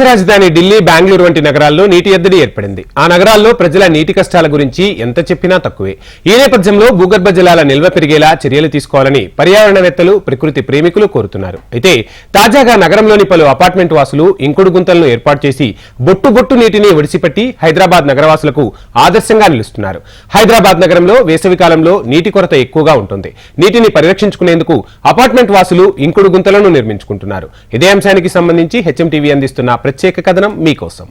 రాజధాని ఢిల్లీ, బెంగళూరు వంటి నగరాల్లో నీటి ఎద్దడి ఏర్పడింది. ఆ నగరాల్లో ప్రజల నీటి కష్టాల గురించి ఎంత చెప్పినా తక్కువే. ఈ నేపథ్యంలో భూగర్భ జలాల నిల్వ పెరిగేలా చర్యలు తీసుకోవాలని పర్యావరణవేత్తలు, ప్రకృతి ప్రేమికులు కోరుతున్నారు. అయితే తాజాగా నగరంలోని పలు అపార్ట్మెంట్ వాసులు ఇంకుడు గుంతలను ఏర్పాటు చేసి బొట్టు నీటిని ఒడిసిపట్టి హైదరాబాద్ నగరవాసులకు ఆదర్శంగా నిలుస్తున్నారు. హైదరాబాద్ నగరంలో వేసవికాలంలో నీటి కొరత ఎక్కువగా ఉంటుంది. నీటిని పరిరక్షించుకునేందుకు అపార్ట్మెంట్ వాసులు ఇంకుడు గుంతలను నిర్మించుకుంటున్నారు. ఇదే అంశానికి సంబంధించి హెచ్ఎంటీవీ అందిస్తున్న ప్రత్యేక కథనం మీకోసం.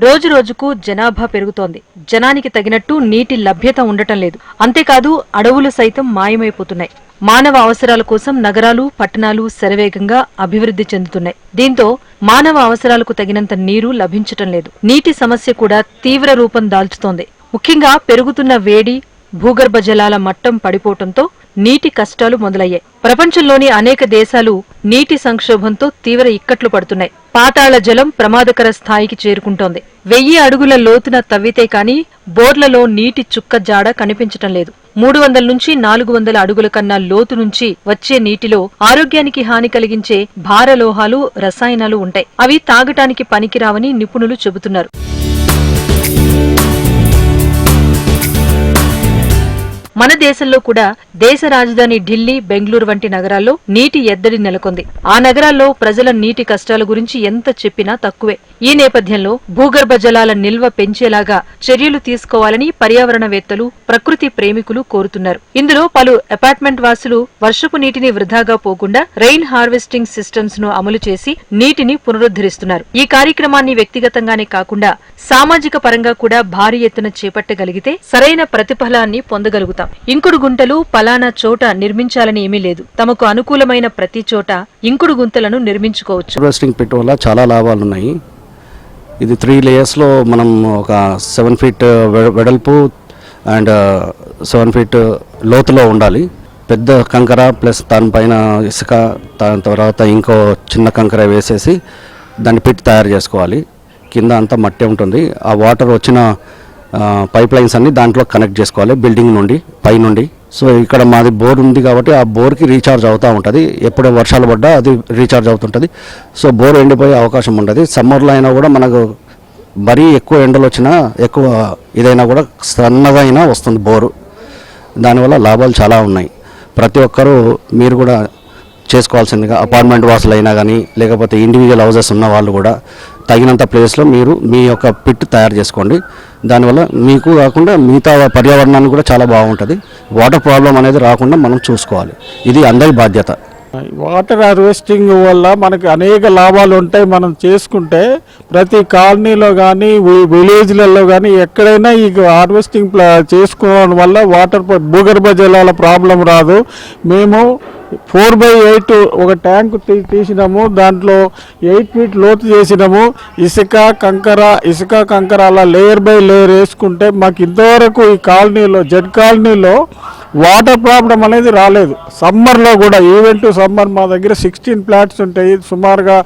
రోజు రోజుకు జనాభా పెరుగుతోంది. జనానికి తగినట్టు నీటి లభ్యత ఉండటం లేదు. అంతేకాదు అడవులు సైతం మాయమైపోతున్నాయి. మానవ అవసరాల కోసం నగరాలు, పట్టణాలు శరవేగంగా అభివృద్ధి చెందుతున్నాయి. దీంతో మానవ అవసరాలకు తగినంత నీరు లభించటం లేదు. నీటి సమస్య కూడా తీవ్ర రూపం దాల్చుతోంది. ముఖ్యంగా పెరుగుతున్న వేడి, భూగర్భ జలాల మట్టం పడిపోవటంతో నీటి కష్టాలు మొదలయ్యాయి. ప్రపంచంలోని అనేక దేశాలు నీటి సంక్షోభంతో తీవ్ర ఇక్కట్లు పడుతున్నాయి. పాతాళ జలం ప్రమాదకర స్థాయికి చేరుకుంటోంది. 1000 అడుగుల లోతున తవ్వితే కాని బోర్లలో నీటి చుక్క జాడ కనిపించటం లేదు. 300 నుంచి 400 అడుగుల కన్నా లోతు నుంచి వచ్చే నీటిలో ఆరోగ్యానికి హాని కలిగించే భారలోహాలు, రసాయనాలు ఉంటాయి. అవి తాగటానికి పనికిరావని నిపుణులు చెబుతున్నారు. మన దేశంలో కూడా దేశ రాజధాని ఢిల్లీ, బెంగళూరు వంటి నగరాల్లో నీటి ఎద్దడి నెలకొంది. ఆ నగరాల్లో ప్రజల నీటి కష్టాల గురించి ఎంత చెప్పినా తక్కువే. ఈ నేపథ్యంలో భూగర్భ జలాల నిల్వ పెంచేలాగా చర్యలు తీసుకోవాలని పర్యావరణవేత్తలు, ప్రకృతి ప్రేమికులు కోరుతున్నారు. ఇందులో పలు అపార్ట్మెంట్ వాసులు వర్షపు నీటిని వృధాగా పోకుండా రెయిన్ హార్వెస్టింగ్ సిస్టమ్స్ ను అమలు చేసి నీటిని పునరుద్ధరిస్తున్నారు. ఈ కార్యక్రమాన్ని వ్యక్తిగతంగానే కాకుండా సామాజిక పరంగా కూడా భారీ ఎత్తున చేపట్టగలిగితే సరైన ప్రతిఫలాన్ని పొందగలుగుతాం. ఇంకుడు గుంటలు పలానా చోట నిర్మించాలని ఏమీ లేదు. తమకు అనుకూలమైన ప్రతి చోట ఇంకుడు గుంతలను నిర్మించుకోవచ్చు. హార్వెస్టింగ్ పిట్ వల్ల చాలా లాభాలు ఉన్నాయి. ఇది 3 లేయర్స్లో మనం ఒక 7 ఫీట్ వెడల్పు అండ్ 7 ఫీట్ లోతులో ఉండాలి. పెద్ద కంకర ప్లస్ దానిపైన ఇసుక, దాని తర్వాత ఇంకో చిన్న కంకర వేసేసి దాన్ని పిట్ తయారు చేసుకోవాలి. కింద అంతా మట్టి ఉంటుంది. ఆ వాటర్ వచ్చిన పైప్ లైన్స్ అన్ని దాంట్లో కనెక్ట్ చేసుకోవాలి, బిల్డింగ్ నుండి పైనుండి. సో ఇక్కడ మాది బోర్ ఉంది కాబట్టి ఆ బోర్కి రీఛార్జ్ అవుతూ ఉంటుంది. ఎప్పుడో వర్షాలు పడ్డా అది రీఛార్జ్ అవుతుంటుంది. సో బోర్ ఎండిపోయే అవకాశం ఉంటుంది. సమ్మర్లో అయినా కూడా మనకు మరీ ఎక్కువ ఎండలు వచ్చినా, ఎక్కువ ఇదైనా కూడా సన్నగా అయినా వస్తుంది బోరు. దానివల్ల లాభాలు చాలా ఉన్నాయి. ప్రతి ఒక్కరూ మీరు కూడా చేసుకోవాల్సిందిగా, అపార్ట్మెంట్ వాసులు అయినా కానీ లేకపోతే ఇండివిజువల్ హౌసెస్ ఉన్న వాళ్ళు కూడా తగినంత ప్లేస్లో మీరు మీ యొక్క పిట్ తయారు చేసుకోండి. దానివల్ల మీకు కాకుండా మిగతా పర్యావరణానికి కూడా చాలా బాగుంటుంది. వాటర్ ప్రాబ్లం అనేది రాకుండా మనం చూసుకోవాలి. ఇది అందరి బాధ్యత. వాటర్ హార్వెస్టింగ్ వల్ల మనకి అనేక లాభాలు ఉంటాయి. మనం చేసుకుంటే ప్రతి కాలనీలో కానీ విలేజ్లలో కానీ ఎక్కడైనా ఈ హార్వెస్టింగ్ చేసుకోవడం వల్ల భూగర్భ జలాల ప్రాబ్లం రాదు. మేము 4x8 ఒక ట్యాంక్ తీసినాము. దాంట్లో 8 ఫీట్ లోతు చేసినాము. ఇసుక కంకర అలా లేయర్ బై లేయర్ వేసుకుంటే మాకు ఇంతవరకు ఈ కాలనీలో, జెడ్ కాలనీలో వాటర్ ప్రాబ్లం అనేది రాలేదు. సమ్మర్లో కూడా ఈవెన్ టు సమ్మర్ మా దగ్గర 16 ఫ్లాట్స్ ఉంటాయి. సుమారుగా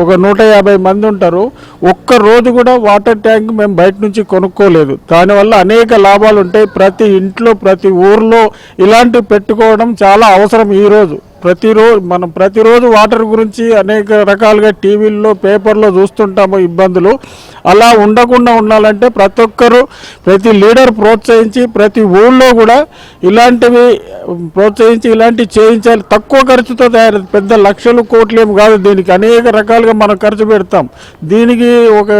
ఒక 150 మంది ఉంటారు. ఒక్క రోజు కూడా వాటర్ ట్యాంక్ మేము బయట నుంచి కొనుక్కోలేదు. దానివల్ల అనేక లాభాలు ఉంటాయి. ప్రతి ఇంట్లో, ప్రతి ఊర్లో ఇలాంటివి పెట్టుకోవడం చాలా అవసరం. మనం ప్రతిరోజు వాటర్ గురించి అనేక రకాలుగా టీవీల్లో, పేపర్లో చూస్తుంటాము ఇబ్బందులు. అలా ఉండకుండా ఉండాలంటే ప్రతి ఒక్కరూ, ప్రతి లీడర్ ప్రోత్సహించి ప్రతి ఊళ్ళో కూడా ఇలాంటివి ప్రోత్సహించి ఇలాంటివి చేయించాలి. తక్కువ ఖర్చుతో తయారు, పెద్ద లక్షలు కోట్లు ఏం కాదు. దీనికి అనేక రకాలుగా మనం ఖర్చు పెడతాం. దీనికి ఒక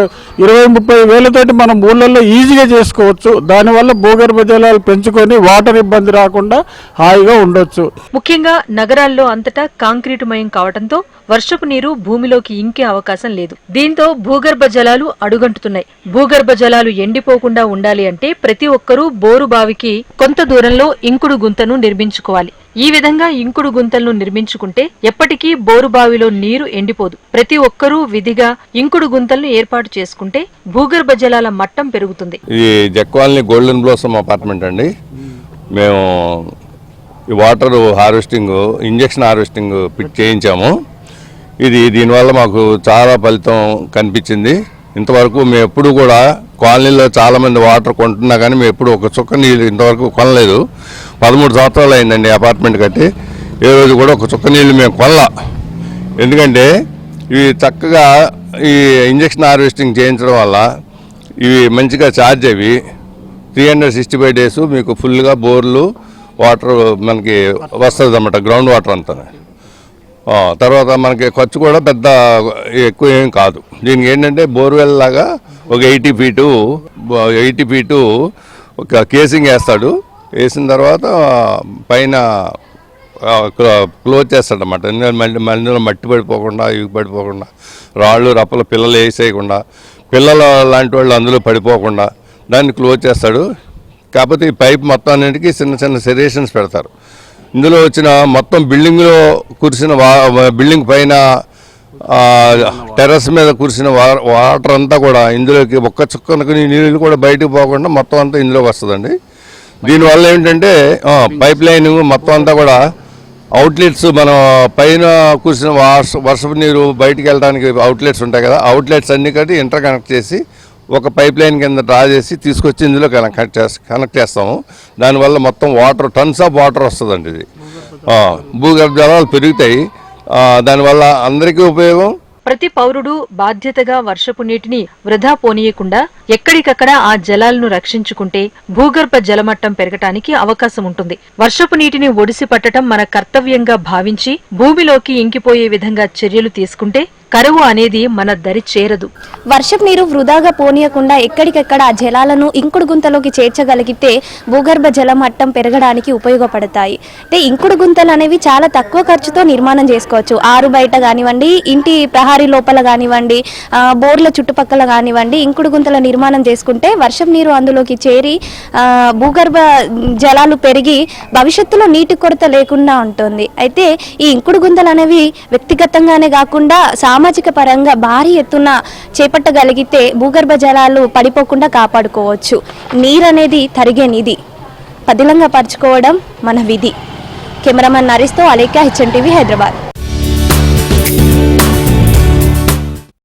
20-30 వేలతోటి మనం ఊళ్ళల్లో ఈజీగా చేసుకోవచ్చు. దానివల్ల భూగర్భ జలాలు పెంచుకొని వాటర్ ఇబ్బంది రాకుండా హాయిగా ఉండొచ్చు. ముఖ్యంగా నగరాల్లో అంతటా కాంక్రీటుమయం కావడంతో వర్షపు నీరు భూమిలోకి ఇంకే అవకాశం లేదు. దీంతో భూగర్భ జలాలు అడుగంటుతున్నాయి. భూగర్భ జలాలు ఎండిపోకుండా ఉండాలి అంటే ప్రతి ఒక్కరూ బోరు బావికి కొంత దూరంలో ఇంకుడు గుంతను నిర్మించుకోవాలి. ఈ విధంగా ఇంకుడు గుంతలను నిర్మించుకుంటే ఎప్పటికీ బోరు బావిలో నీరు ఎండిపోదు. ప్రతి ఒక్కరూ విధిగా ఇంకుడు గుంతలను ఏర్పాటు చేసుకుంటే భూగర్భ జలాల మట్టం పెరుగుతుంది. ఇది జక్వాల్ని గోల్డెన్ బ్లోసమ్ అపార్ట్మెంట్ అండి. మేము ఈ water harvesting, injection harvesting pit చేయించాము. దీనివల్ల మాకు చాలా ఫలితం కనిపించింది. ఇంతవరకు మేము ఎప్పుడు కూడా కాలనీలో చాలామంది వాటర్ కొంటున్నా కానీ మేము ఎప్పుడు ఒక చుక్క నీళ్ళు ఇంతవరకు కొనలేదు. 13 సంవత్సరాలు అయిందండి అపార్ట్మెంట్ కట్టి. ఏ రోజు కూడా ఒక చుక్క నీళ్ళు మేము కొనలా. ఎందుకంటే ఇవి చక్కగా ఈ ఇంజక్షన్ హార్వెస్టింగ్ చేయించడం వల్ల ఇవి మంచిగా ఛార్జ్ అవి 365 days మీకు ఫుల్గా బోర్లు వాటర్ మనకి వస్తుంది అన్నమాట, గ్రౌండ్ వాటర్ అంతా. తర్వాత మనకి ఖర్చు కూడా పెద్ద ఎక్కువ ఏం కాదు. దీనికి ఏంటంటే బోర్వెల్ లాగా ఒక 80 ఫీటు ఒక కేసింగ్ వేస్తాడు. వేసిన తర్వాత పైన క్లోజ్ చేస్తాడన్నమాట. మళ్ళీ మట్టి పడిపోకుండా ఇవి పడిపోకుండా రాళ్ళు రప్పలు పిల్లలు వేసేయకుండా పిల్లల లాంటి వాళ్ళు అందులో పడిపోకుండా దాన్ని క్లోజ్ చేస్తాడు. కాకపోతే ఈ పైప్ మొత్తం అన్నింటికి చిన్న చిన్న సెరేషన్స్ పెడతారు. ఇందులో వచ్చిన మొత్తం బిల్డింగ్లో కురిసిన బిల్డింగ్ పైన టెర్రస్ మీద కురిసిన వాటర్ అంతా కూడా ఇందులోకి ఒక్క చుక్కనకు నీళ్ళు కూడా బయటకు పోకుండా మొత్తం అంతా ఇందులోకి వస్తుందండి. దీనివల్ల ఏంటంటే పైప్ లైన్ మొత్తం అంతా కూడా అవుట్లెట్స్, మనం పైన కురిసిన వర్షపు నీరు బయటికి వెళ్ళడానికి అవుట్లెట్స్ ఉంటాయి కదా, అవుట్లెట్స్ అన్ని కట్టి ఇంటర్ కనెక్ట్ చేసి ఒక పైప్ లైన్ కింద డ్రా చేసి తీసుకొచ్చి ఇందులో కనెక్ట్ చేస్తాము. దానివల్ల మొత్తం వాటర్ టన్స్ ఆఫ్ వాటర్ వస్తుందండి. ఇది భూగర్భ జలాలు పెరుగుతాయి. దానివల్ల అందరికీ ఉపయోగం. ప్రతి పౌరుడు బాధ్యతగా వర్షపు నీటిని వృధా పోనీయకుండా ఎక్కడికక్కడ ఆ జలాలను రక్షించుకుంటే భూగర్భ జలమట్టం పెరగటానికి అవకాశం ఉంటుంది. వర్షపు నీటిని ఒడిసి పట్టడం మన కర్తవ్యంగా భావించి భూమిలోకి ఇంకిపోయే విధంగా చర్యలు తీసుకుంటే కరువు అనేది మన దరి చేరదు. వర్షపు నీరు వృధాగా పోనీయకుండా ఎక్కడికెక్కడ ఆ జలాలను ఇంకుడు గుంతలోకి చేర్చగలిగితే భూగర్భ జల మట్టం పెరగడానికి ఉపయోగపడతాయి. అంటే ఇంకుడు గుంతలు అనేవి చాలా తక్కువ ఖర్చుతో నిర్మాణం చేసుకోవచ్చు. ఆరు బయట కానివ్వండి, ఇంటి ప్రహారీ లోపల కానివ్వండి, బోర్ల చుట్టుపక్కల కానివ్వండి, ఇంకుడు గుంతల నిర్మాణం చేసుకుంటే వర్షపు నీరు అందులోకి చేరి భూగర్భ జలాలు పెరిగి భవిష్యత్తులో నీటి కొరత లేకుండా ఉంటుంది. అయితే ఈ ఇంకుడు గుంతలు అనేవి వ్యక్తిగతంగానే కాకుండా సామాజిక పరంగా భారీ ఎత్తున చేపట్టగలిగితే భూగర్భ జలాలు పడిపోకుండా కాపాడుకోవచ్చు. నీరు అనేది తరిగే నిధి, పదిలంగా పరుచుకోవడం మన విధి. కెమెరామెన్ నరేష్తో అలేఖ్య, HNTV, హైదరాబాద్.